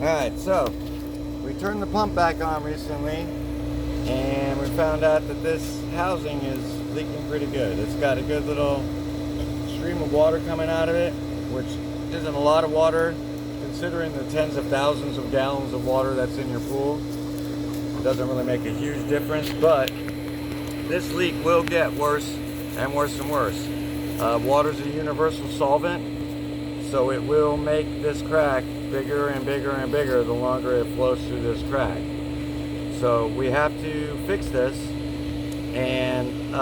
Alright, so we turned the pump back on recently and we found out that this housing is leaking pretty good. It's got a good little stream of water coming out of it, which isn't a lot of water considering the tens of thousands of gallons of water that's in your pool. It doesn't really make a huge difference, but this leak will get worse and worse and worse. Water's a universal solvent, so it will make this crack bigger and bigger and bigger the longer it flows through this crack. So we have to fix this, and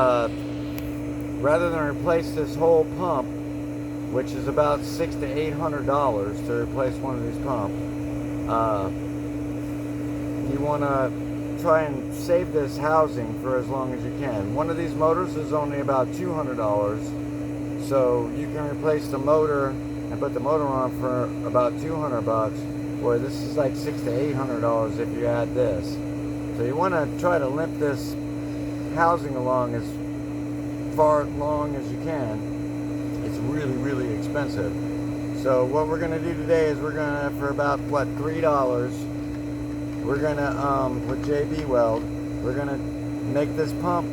rather than replace this whole pump, which is about $600 to $800 to replace one of these pumps, you want to try and save this housing for as long as you can. One of these motors is only about $200, so you can replace the motor and put the motor on for about 200 bucks, where this is like $600 to $800 if you add this. So you want to try to limp this housing along as far along as you can. It's really, really expensive. So what we're going to do today is we're going to, for about, what, $3, we're going to, with JB Weld, we're going to make this pump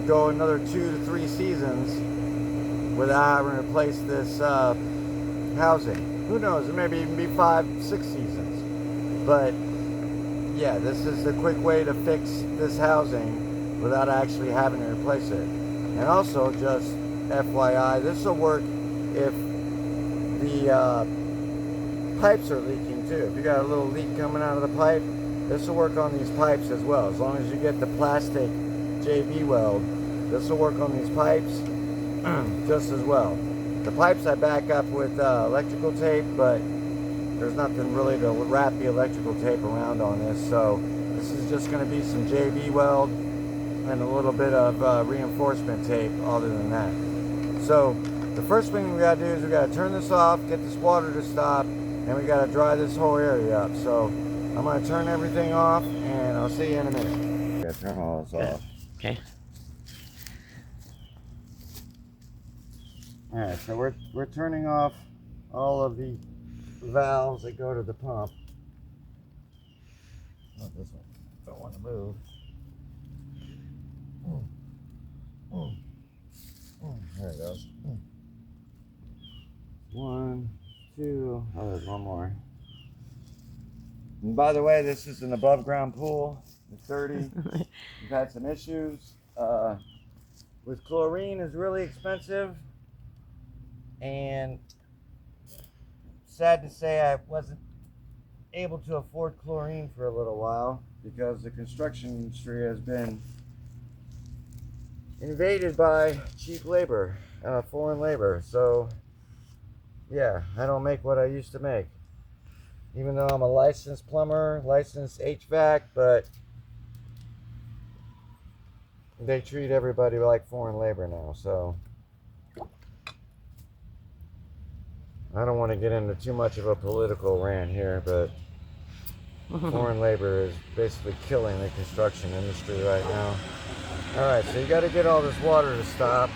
go another 2 to 3 seasons without having to replace this housing. Who knows, it may even be 5, 6 seasons. But yeah, this is the quick way to fix this housing without actually having to replace it. And also, just FYI, this will work if the pipes are leaking too. If you got a little leak coming out of the pipe, this will work on these pipes as well. As long as you get the plastic JB Weld, this will work on these pipes just as well. The pipes I back up with electrical tape, but there's nothing really to wrap the electrical tape around on this. So this is just going to be some JB Weld and a little bit of reinforcement tape other than that. So the first thing we gotta do is we gotta turn this off, get this water to stop, and we gotta dry this whole area up. So I'm gonna turn everything off and I'll see you in a minute. Gotta turn all this off. Okay. Alright, so we're turning off all of the valves that go to the pump. Not this one. Don't want to move. There it goes. 1, 2, oh, there's one more. And by the way, this is an above ground pool. It's dirty. We've had some issues with chlorine. Is really expensive, and sad to say I wasn't able to afford chlorine for a little while because the construction industry has been invaded by cheap labor, foreign labor. So yeah, I don't make what I used to make, even though I'm a licensed plumber, licensed HVAC, but they treat everybody like foreign labor now. So I don't want to get into too much of a political rant here, but foreign labor is basically killing the construction industry right now. Alright, so you got to get all this water to stop.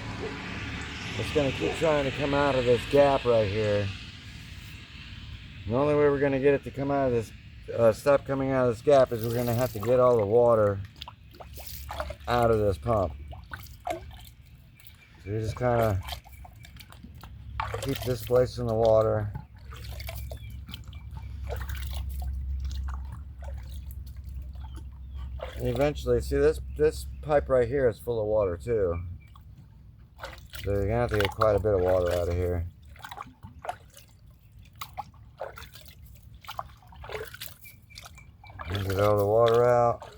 It's going to keep trying to come out of this gap right here. The only way we're going to get it to come out of this, stop coming out of this gap, is we're going to have to get all the water out of this pump. So you just kind of keep this place in the water. And eventually, see, this pipe right here is full of water too. So you're gonna have to get quite a bit of water out of here. And get all the water out.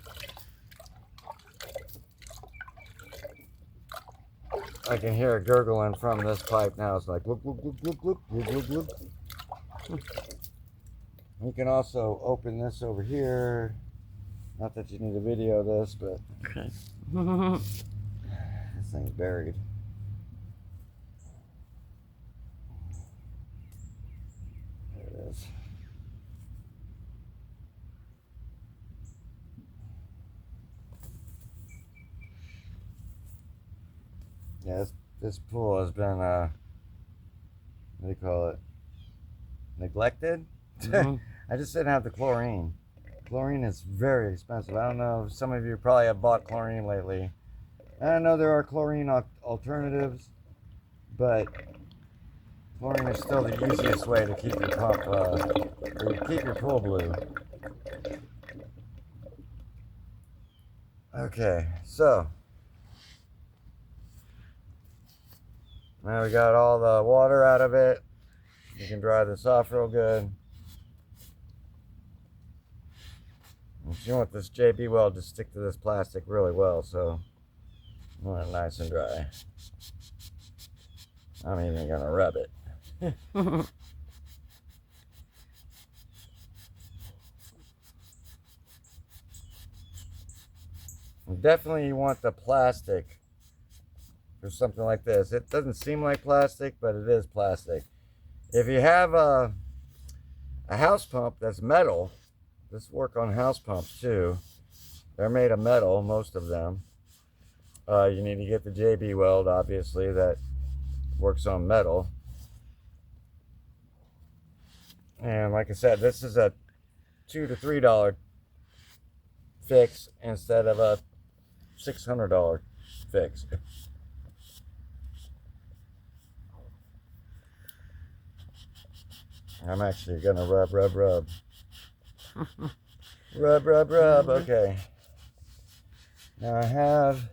I can hear it gurgling from this pipe now. It's like, look, look, look, look, look, look, look, look. We can also open this over here. Not that you need a video of this, but Okay. this thing's buried. There it is. Yeah, this pool has been, what do you call it? Neglected? Mhm. I just didn't have the chlorine. Chlorine is very expensive. I don't know, some of you probably have bought chlorine lately. And I know there are chlorine alternatives, but chlorine is still the easiest way to keep your pump, or keep your pool blue. Okay, so now we got all the water out of it. You can dry this off real good. And you want this JB Weld to stick to this plastic really well, so I want it nice and dry. I'm even gonna rub it. Definitely you want the plastic for something like this. It doesn't seem like plastic, but it is plastic. If you have a house pump that's metal, this work on house pumps too. They're made of metal, most of them. You need to get the JB Weld, obviously, that works on metal. And like I said, this is a $2 to $3 fix instead of a $600 fix. I'm actually gonna rub. Rub. Okay. Now I have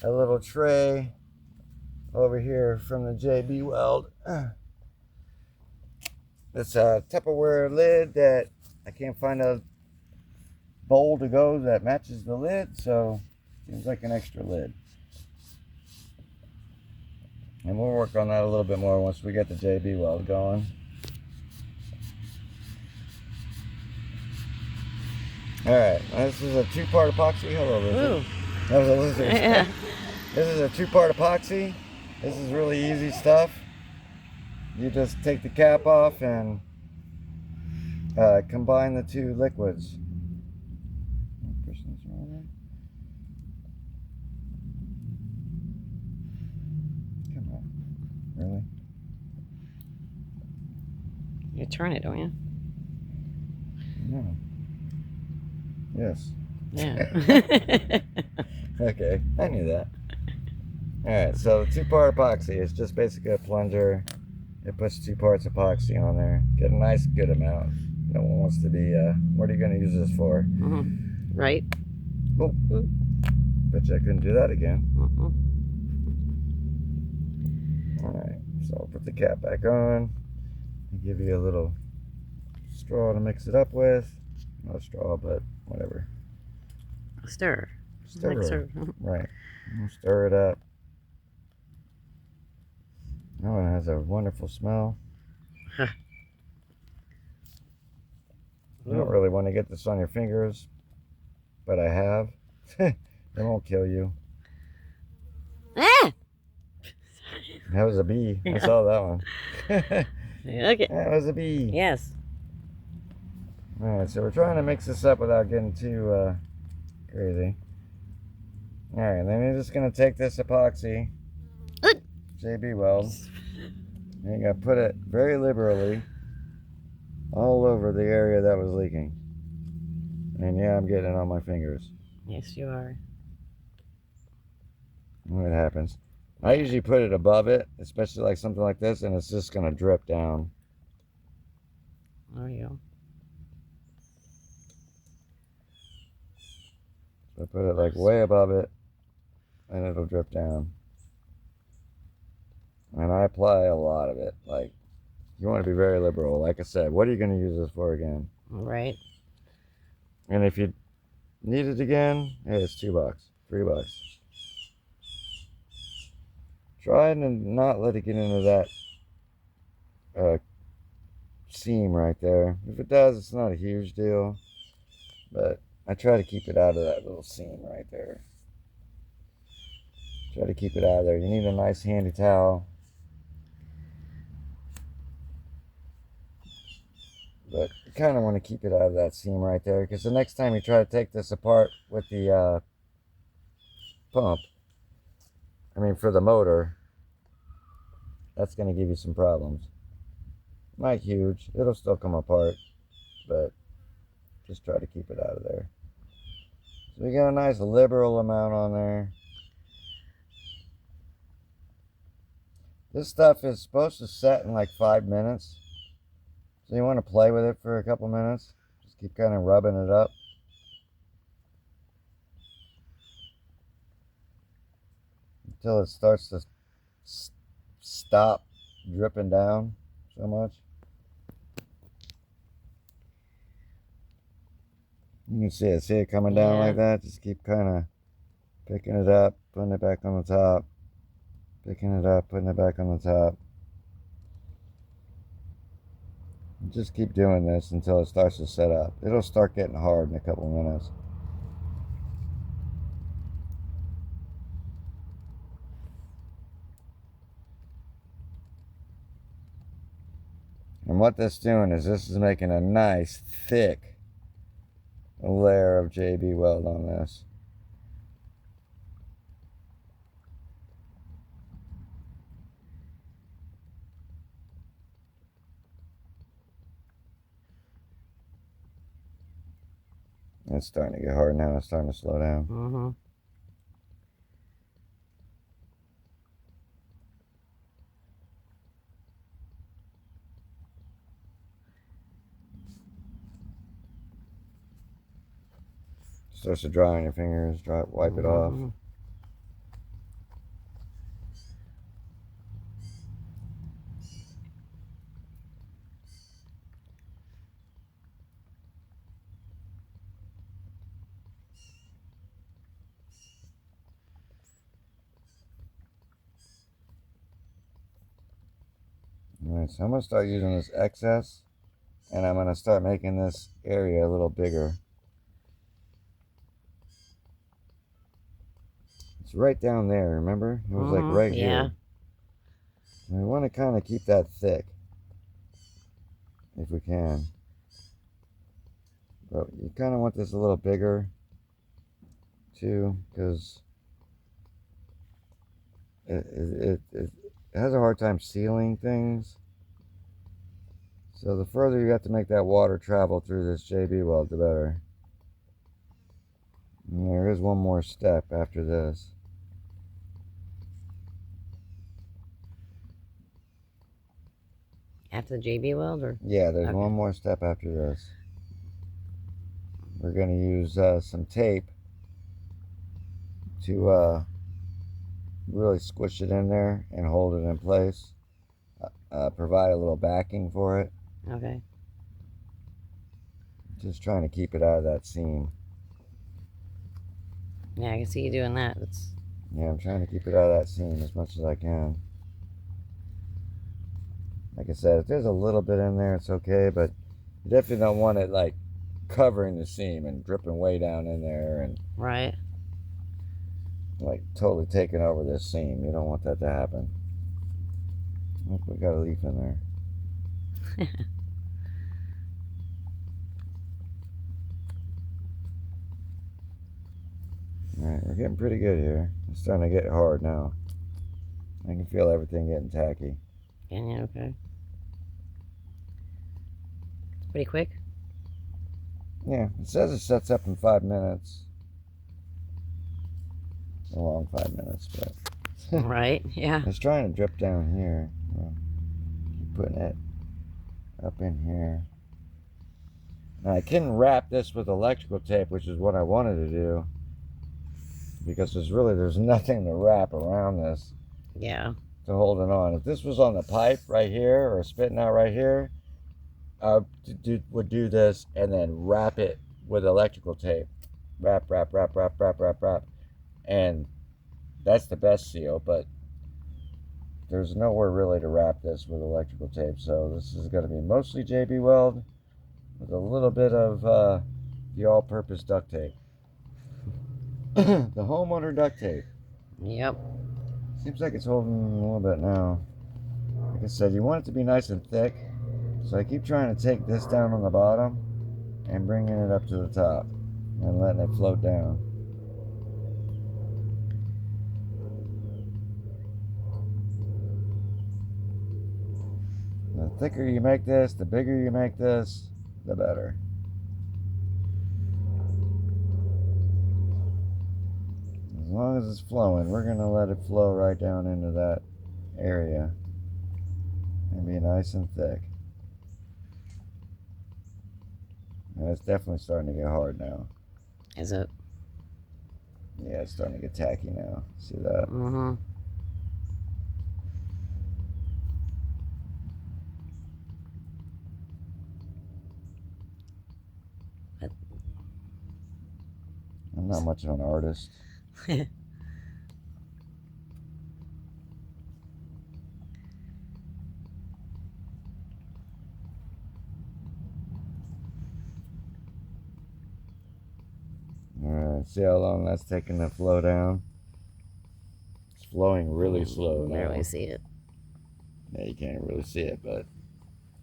a little tray over here from the JB Weld. It's a Tupperware lid that I can't find a bowl to go that matches the lid, so seems like an extra lid. And we'll work on that a little bit more once we get the JB Weld going. Alright, this is a 2-part epoxy. Hello, lizard. That was a lizard. Yeah. This is a 2-part epoxy. This is really easy stuff. You just take the cap off and combine the two liquids. Come on. Really? You turn it, don't you? No. Yes. Yeah. Okay, I knew that. Alright, so 2-part epoxy is just basically a plunger. It puts 2 parts epoxy on there. Get a nice good amount. No one wants to be, what are you going to use this for? Right. Oh, bet you I couldn't do that again. Alright, so I'll put the cap back on. I'll give you a little straw to mix it up with. Not a straw, but whatever. Stir. Stir. Right. Stir it up. Oh, it has a wonderful smell. Huh. You don't really want to get this on your fingers, but I have. It won't kill you. Ah! That was a bee. I saw that one. Okay. That was a bee. Yes. Alright, so we're trying to mix this up without getting too crazy. Alright, then you're just going to take this epoxy, JB Weld, and you're going to put it very liberally all over the area that was leaking. And yeah, I'm getting it on my fingers. Yes, you are. When it happens. I usually put it above it, especially like something like this, and it's just going to drip down. There you go. So I put it like way above it, and it'll drip down. And I apply a lot of it. Like, you want to be very liberal. Like I said, what are you going to use this for again? Right. And if you need it again, hey, it's $2, $3. Try and not let it get into that seam right there. If it does, it's not a huge deal. But I try to keep it out of that little seam right there. Try to keep it out of there. You need a nice handy towel. But you kind of want to keep it out of that seam right there, because the next time you try to take this apart with the pump, for the motor, that's going to give you some problems. Not huge. It'll still come apart. but just try to keep it out of there. So we got a nice liberal amount on there. This stuff is supposed to set in like 5 minutes. So you want to play with it for a couple minutes. Just keep kind of rubbing it up. Until it starts to stop dripping down so much. You can see it coming down like that. Just keep kind of picking it up, putting it back on the top. Picking it up, putting it back on the top. Just keep doing this until it starts to set up. It'll start getting hard in a couple minutes. And what that's doing is this is making a nice thick layer of JB Weld on this. It's starting to get hard now. It's starting to slow down. Mm-hmm. Starts to dry on your fingers. Wipe it off. Alright, so I'm going to start using this excess, and I'm going to start making this area a little bigger. It's right down there, remember? It was like right here. And we want to kind of keep that thick, if we can. But you kind of want this a little bigger, too, because it has a hard time sealing things. So the further you have to make that water travel through this JB Weld, the better. And there is one more step after this. After the JB Weld, or? Yeah, there's one more step after this. We're going to use some tape to really squish it in there and hold it in place. Provide a little backing for it. Okay. Just trying to keep it out of that seam. Yeah, I can see you doing that. Yeah, I'm trying to keep it out of that seam as much as I can. Like I said, if there's a little bit in there, it's okay, but you definitely don't want it like covering the seam and dripping way down in there and right. Like totally taking over this seam. You don't want that to happen. Look, we got a leaf in there. Alright, we're getting pretty good here. It's starting to get hard now. I can feel everything getting tacky. Can you? Okay. It's pretty quick. Yeah, it says it sets up in 5 minutes. It's a long 5 minutes, but... Right, yeah. It's trying to drip down here. Keep putting it up in here. Now I can wrap this with electrical tape, which is what I wanted to do. Because there's nothing to wrap around this. Yeah. To hold it on. If this was on the pipe right here or spitting out right here, I would do this and then wrap it with electrical tape. Wrap. And that's the best seal, but there's nowhere really to wrap this with electrical tape. So this is going to be mostly JB Weld with a little bit of the all-purpose duct tape. The homeowner duct tape. Yep. Seems like it's holding a little bit now. Like I said, you want it to be nice and thick. So I keep trying to take this down on the bottom and bringing it up to the top and letting it float down. The thicker you make this, the bigger you make this, the better. As long as it's flowing, we're going to let it flow right down into that area and be nice and thick. And it's definitely starting to get hard now. Is it? Yeah, it's starting to get tacky now. See that? Mm-hmm. I'm not much of an artist. Alright, see how long that's taking to flow down? It's flowing really slow now. Barely see it. Yeah, you can't really see it, but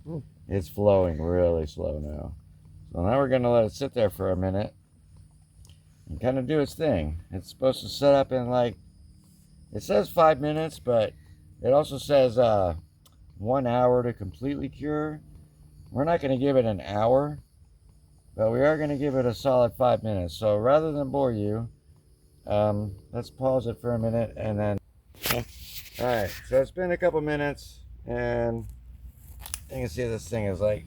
Mm. it's flowing really slow now. So now we're going to let it sit there for a minute and kind of do its thing. It's supposed to set up in like, it says 5 minutes, but it also says 1 hour to completely cure. We're not going to give it an hour, but we are going to give it a solid 5 minutes. So rather than bore you, let's pause it for a minute and then. Okay. Alright, so it's been a couple minutes and you can see this thing is like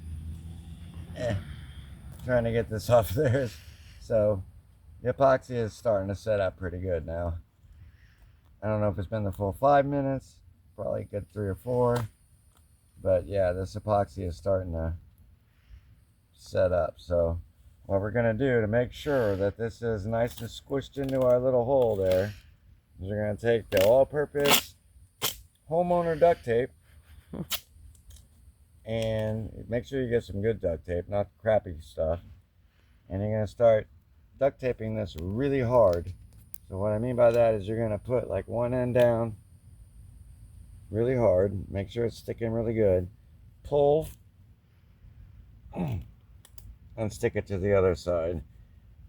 trying to get this off there. So the epoxy is starting to set up pretty good now. I don't know if it's been the full 5 minutes, probably a good 3 or 4, but yeah, this epoxy is starting to set up. So what we're going to do to make sure that this is nice and squished into our little hole there is we're going to take the all-purpose homeowner duct tape and make sure you get some good duct tape, not crappy stuff. And you're going to start duct taping this really hard. So what I mean by that is you're going to put like one end down really hard, make sure it's sticking really good, pull, and stick it to the other side.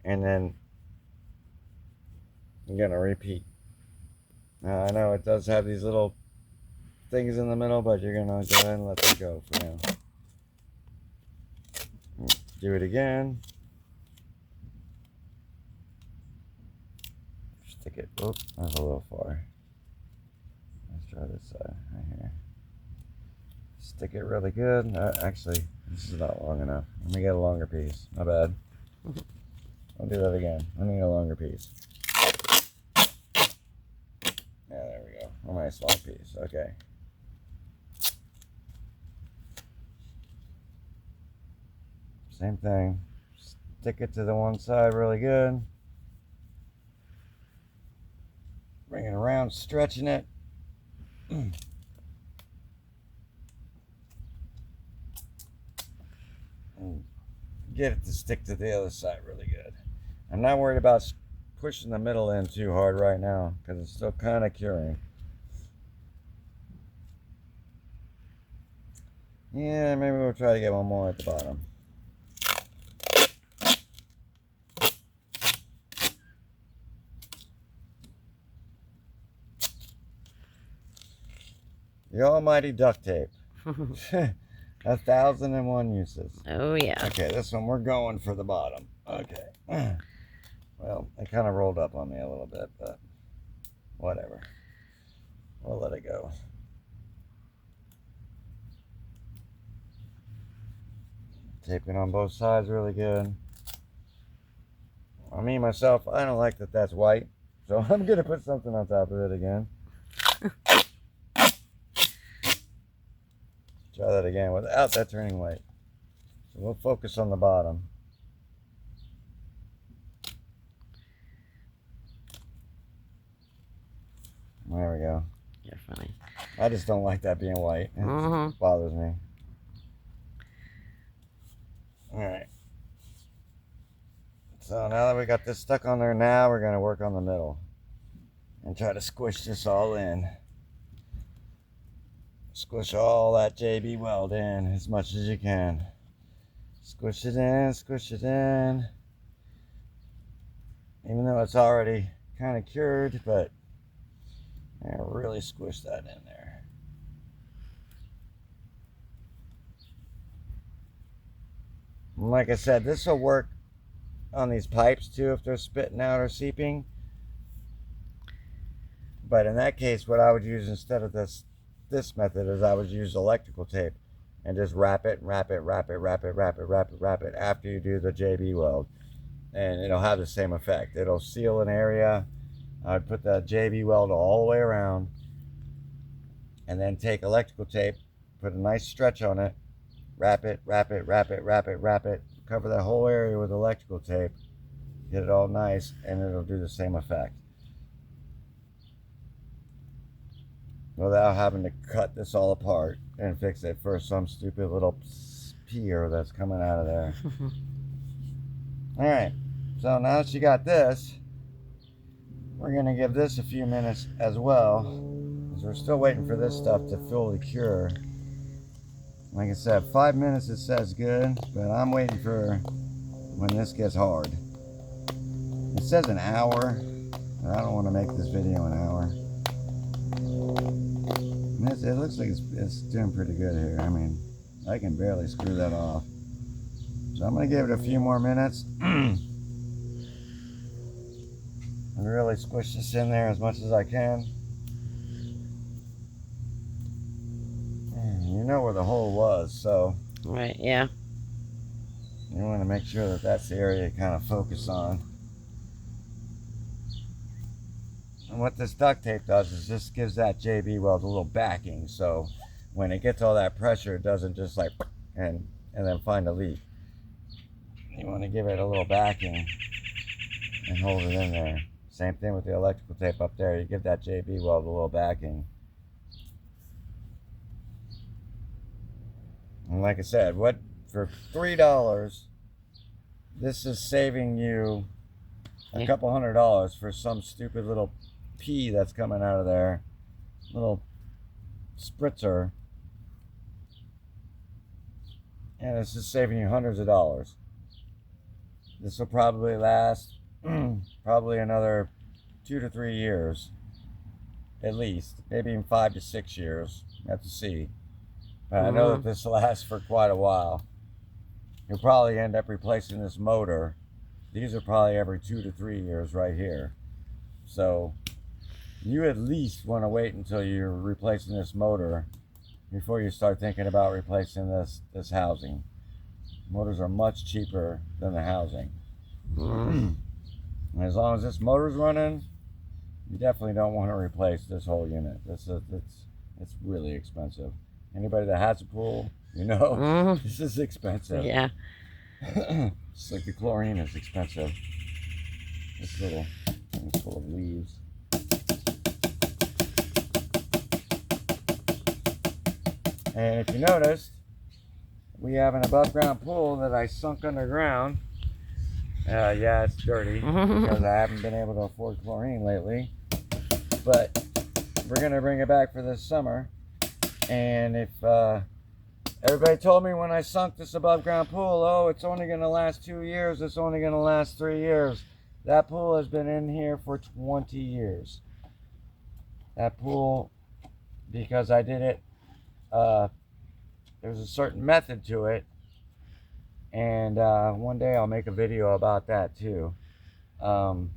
And then you're going to repeat. Now I know it does have these little things in the middle, but you're going to go ahead and let them go for now. Do it again. Stick it. Oops, that's a little far. Let's try this side right here. Stick it really good. Actually, this is not long enough. Let me get a longer piece. My bad. I'll do that again. I need a longer piece. Yeah, there we go. A nice long piece. Okay. Same thing. Stick it to the one side really good. Bring it around, stretching it. And get it to stick to the other side really good. I'm not worried about pushing the middle in too hard right now because it's still kind of curing. Yeah, maybe we'll try to get one more at the bottom. The almighty duct tape. 1,001 uses. Oh, yeah. Okay, this one we're going for the bottom. Okay. Well, it kind of rolled up on me a little bit, but whatever. We'll let it go. Taping on both sides really good. I mean, myself, I don't like that that's white, so I'm going to put something on top of it again. Try that again without that turning white. So we'll focus on the bottom. There we go. You're funny. I just don't like that being white. It bothers me. Alright. So now that we got this stuck on there, now we're going to work on the middle. And try to squish this all in. Squish all that JB Weld in as much as you can. Squish it in, squish it in. Even though it's already kind of cured, but really squish that in there. Like I said, this will work on these pipes too if they're spitting out or seeping. But in that case, what I would use instead of this method is I would use electrical tape and just wrap it after you do the JB weld, and it'll have the same effect. It'll seal an area. I'd put the JB weld all the way around, and then take electrical tape, put a nice stretch on it, wrap it, cover that whole area with electrical tape, get it all nice, and it'll do the same effect without having to cut this all apart and fix it for some stupid little pier that's coming out of there. Alright, so now that you got this, we're going to give this a few minutes as well, because we're still waiting for this stuff to fully cure. Like I said, 5 minutes it says good, but I'm waiting for when this gets hard. It says an hour, but I don't want to make this video an hour. It looks like it's doing pretty good here. I mean, I can barely screw that off. So I'm going to give it a few more minutes. And really squish this in there as much as I can. You know where the hole was, so Right, yeah. you want to make sure that that's the area you kind of focus on. And what this duct tape does is just gives that JB weld a little backing, so when it gets all that pressure, it doesn't just like and then find a leak. You want to give it a little backing and hold it in there. Same thing with the electrical tape up there. You give that JB weld a little backing. And like I said, what for $3, this is saving you a couple $100 for some stupid little pea that's coming out of there, little spritzer, and it's just saving you hundreds of dollars. This will probably last probably another 2 to 3 years, at least, maybe even 5 to 6 years. You have to see. But I know that this lasts for quite a while. You'll probably end up replacing this motor. These are probably every 2 to 3 years right here. So you at least want to wait until you're replacing this motor before you start thinking about replacing this housing. Motors are much cheaper than the housing. And as long as this motor's running, you definitely don't want to replace this whole unit. It's really expensive. Anybody that has a pool, you know, this is expensive. Yeah. It's like the chlorine is expensive. This little thing's full of leaves. And if you noticed, we have an above ground pool that I sunk underground. Yeah, it's dirty because I haven't been able to afford chlorine lately. But we're going to bring it back for this summer. And if everybody told me when I sunk this above ground pool, oh, it's only going to last 2 years, it's only going to last 3 years. That pool has been in here for 20 years. That pool, because I did it, there's a certain method to it. And one day I'll make a video about that too. So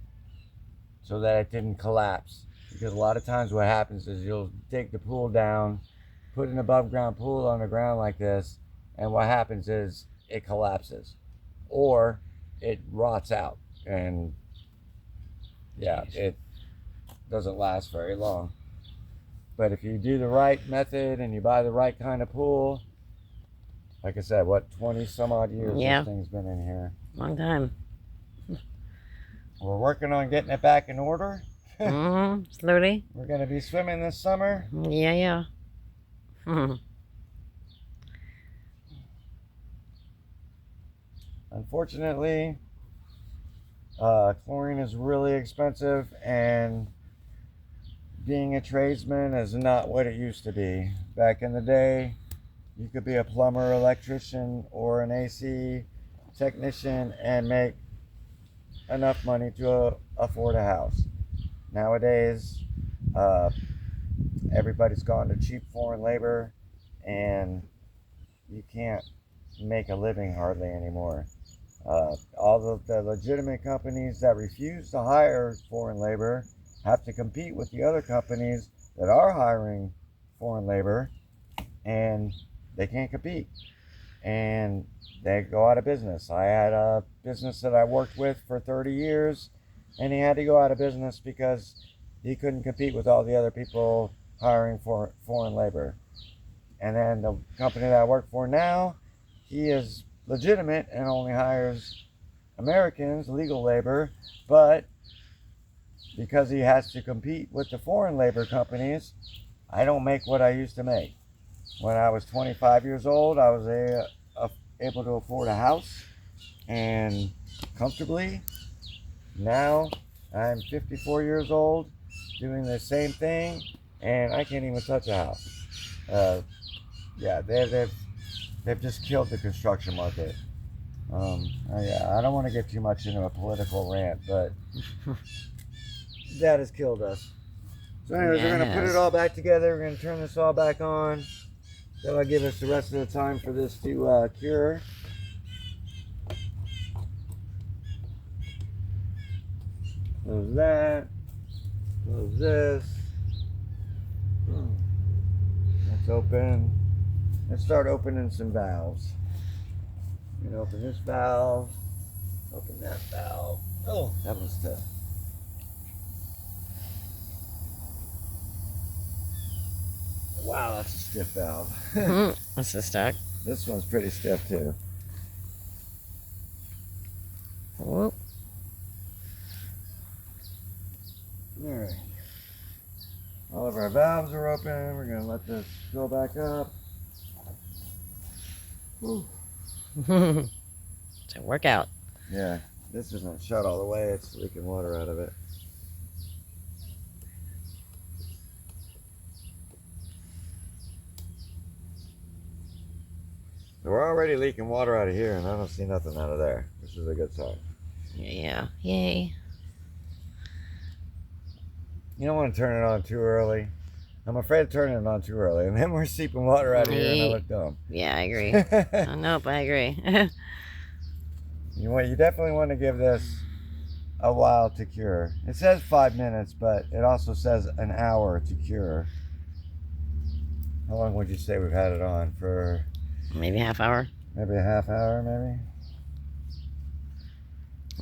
that it didn't collapse. Because a lot of times what happens is you'll dig the pool down, put an above ground pool on the ground like this, and what happens is it collapses or it rots out, and yeah, it doesn't last very long. But if you do the right method and you buy the right kind of pool, like I said, what, 20 some odd years this thing's been in here. Long time. We're working on getting it back in order. Slowly. We're going to be swimming this summer. Yeah. Unfortunately, chlorine is really expensive, and being a tradesman is not what it used to be. Back in the day, you could be a plumber, electrician, or an AC technician and make enough money to afford a house. Nowadays, everybody's gone to cheap foreign labor, and you can't make a living hardly anymore. All the legitimate companies that refuse to hire foreign labor have to compete with the other companies that are hiring foreign labor, and they can't compete, and they go out of business. I had a business that I worked with for 30 years, and he had to go out of business because he couldn't compete with all the other people hiring for foreign labor. And then the company that I work for now, he is legitimate and only hires Americans, legal labor, but because he has to compete with the foreign labor companies, I don't make what I used to make. When I was 25 years old, I was able to afford a house and comfortably. Now I'm 54 years old, doing the same thing, and I can't even touch a house. Yeah, they've just killed the construction market. I don't want to get too much into a political rant, but that has killed us. So anyways, we're going to put it all back together. We're going to turn this all back on. That'll give us the rest of the time for this to cure. Close that. Close this. Let's open. Let's start opening some valves. We're going to open this valve. Open that valve. Oh, that was tough. Wow, that's a stiff valve. That's the stuck. This one's pretty stiff too. Whoop. Alright. All of our valves are open. We're going to let this go back up. Whew. It's a workout. Yeah, this isn't shut all the way. It's leaking water out of it. So we're already leaking water out of here, and I don't see nothing out of there, which is a good sign. Yeah. Yay. You don't want to turn it on too early. I'm afraid of turning it on too early, and then we're seeping water out of here, and I look dumb. Yeah, I agree. Oh, nope, I agree. You definitely want to give this a while to cure. It says 5 minutes, but it also says an hour to cure. How long would you say we've had it on for? Maybe a half hour. Maybe a half hour, maybe?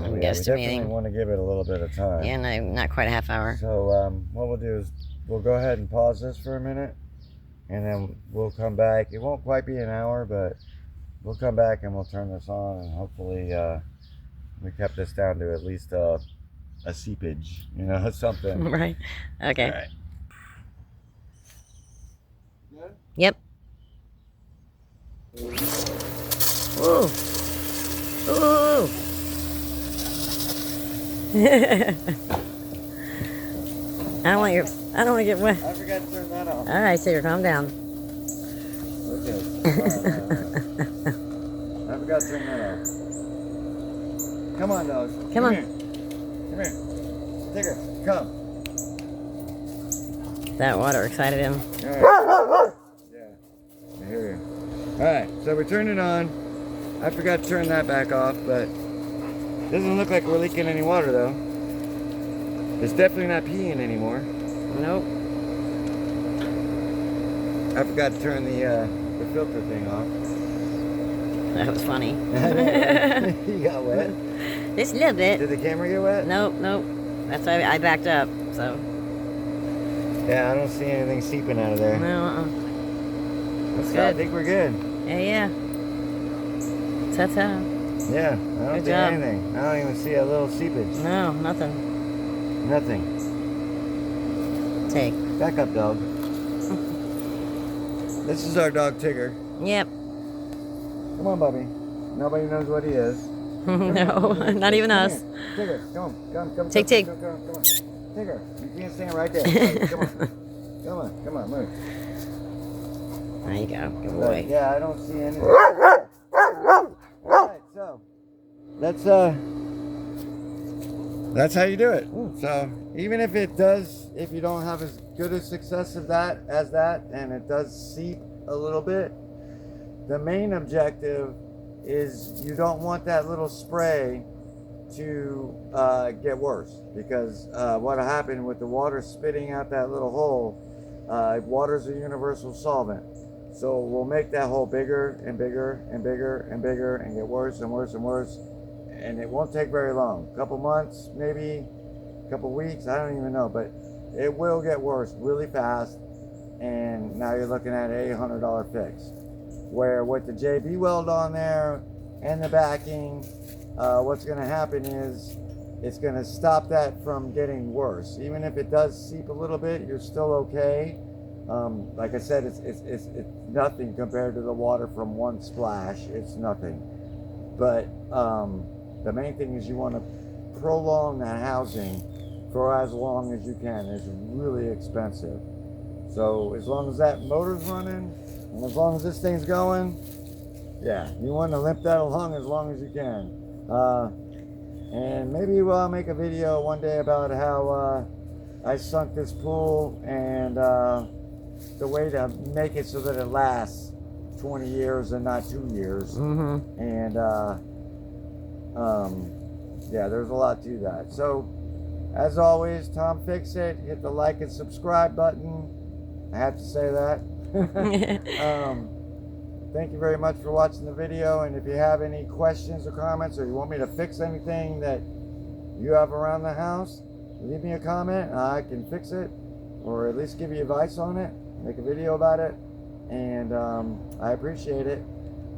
I'm We definitely guesstimating. want to give it a little bit of time. Yeah, no, not quite a half hour. So what we'll do is we'll go ahead and pause this for a minute, and then we'll come back. It won't quite be an hour, but we'll come back and we'll turn this on, and hopefully we kept this down to at least a seepage, something. Right. Okay. All right. Good? Yep. Ooh. Ooh. I don't want to get wet. I forgot to turn that off. All right, Sager, calm down. Okay. I forgot to turn that off. Come on, dogs. Come on. Here. Come here. Tigger, come. That water excited him. All right. Yeah. I hear you. All right. So we turned it on. I forgot to turn that back off, but it doesn't look like we're leaking any water though. It's definitely not peeing anymore. Nope. I forgot to turn the filter thing off. That was funny. You got wet? Just a little bit. Did the camera get wet? Nope. That's why I backed up. So. Yeah, I don't see anything seeping out of there. No. That's good. I think we're good. Yeah. Ta-ta. Yeah, I don't Good see job. anything. I don't even see a little seepage. No, nothing. Nothing. Take. Back up, dog. This is our dog Tigger. Yep. Come on, Bubby. Nobody knows what he is. No, not even Come us. here. Tigger, come. Tig, Tig. Come on. Tigger, you can't stand right there. Come on, move. There you go. Good But, boy. yeah, I don't see anything. Alright, so that's how you do it. So even if you don't have as good a success of that and it does seep a little bit, the main objective is you don't want that little spray to get worse, because what happened with the water spitting out that little hole, water's a universal solvent, so we'll make that hole bigger and bigger and bigger and bigger and get worse and worse and worse, and it won't take very long, a couple months, maybe a couple weeks, I don't even know, but it will get worse really fast, and now you're looking at a $800 fix. Where with the JB Weld on there and the backing, what's going to happen is it's going to stop that from getting worse. Even if it does seep a little bit, you're still okay. Like I said, it's nothing compared to the water from one splash. It's nothing. But the main thing is you want to prolong that housing for as long as you can. It's really expensive. So as long as that motor's running, and as long as this thing's going, yeah, you want to limp that along as long as you can. And maybe we'll make a video one day about how I sunk this pool and the way to make it so that it lasts 20 years and not 2 years. Mm-hmm. And yeah, there's a lot to that. So as always, Tom Fix It, hit the like and subscribe button. I have to say that. Thank you very much for watching the video, and if you have any questions or comments, or you want me to fix anything that you have around the house, leave me a comment and I can fix it, or at least give you advice on it, make a video about it, and I appreciate it.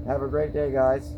Have a great day, guys.